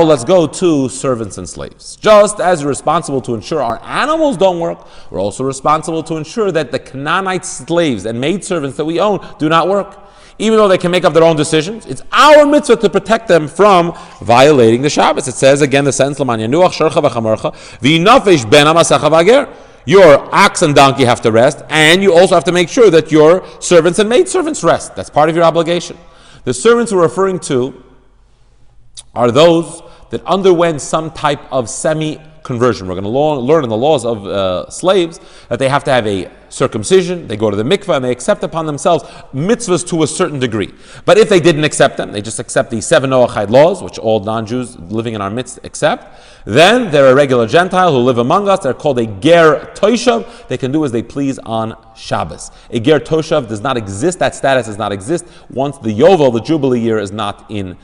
Let's go to servants and slaves. Just as we're responsible to ensure our animals don't work, we're also responsible to ensure that the Canaanite slaves and maidservants that we own do not work. Even though they can make up their own decisions, it's our mitzvah to protect them from violating the Shabbos. It says again the sentence, your ox and donkey have to rest, and you also have to make sure that your servants and maidservants rest. That's part of your obligation. The servants we're referring to are those that underwent some type of semi-conversion. We're going to learn in the laws of slaves that they have to have a circumcision, they go to the mikveh, and they accept upon themselves mitzvahs to a certain degree. But if they didn't accept them, they just accept the 7 Noahide laws, which all non-Jews living in our midst accept, then they're a regular Gentile who live among us. They're called a ger toshav. They can do as they please on Shabbos. A ger toshav does not exist. That status does not exist once the Yovel, the Jubilee year, is not in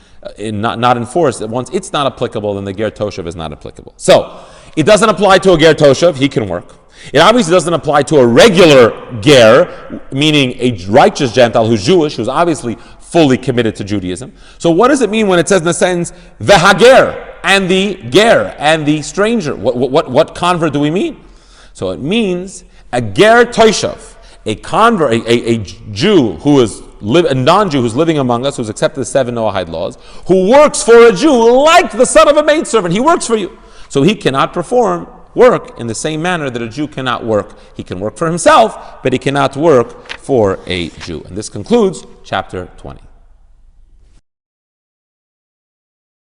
force. Once it's not applicable, then the ger toshav is not applicable. So it doesn't apply to a ger toshav. He can work. It obviously doesn't apply to a regular ger, meaning a righteous Gentile who's Jewish, who's obviously fully committed to Judaism. So what does it mean when it says in the sentence, vehager, and the ger, and the stranger? What convert do we mean? So it means a ger toshav, a convert, a Jew who is a non-Jew who's living among us, who's accepted the 7 Noahide laws, who works for a Jew like the son of a maidservant. He works for you. So he cannot perform work in the same manner that a Jew cannot work. He can work for himself, but he cannot work for a Jew. And this concludes chapter 20.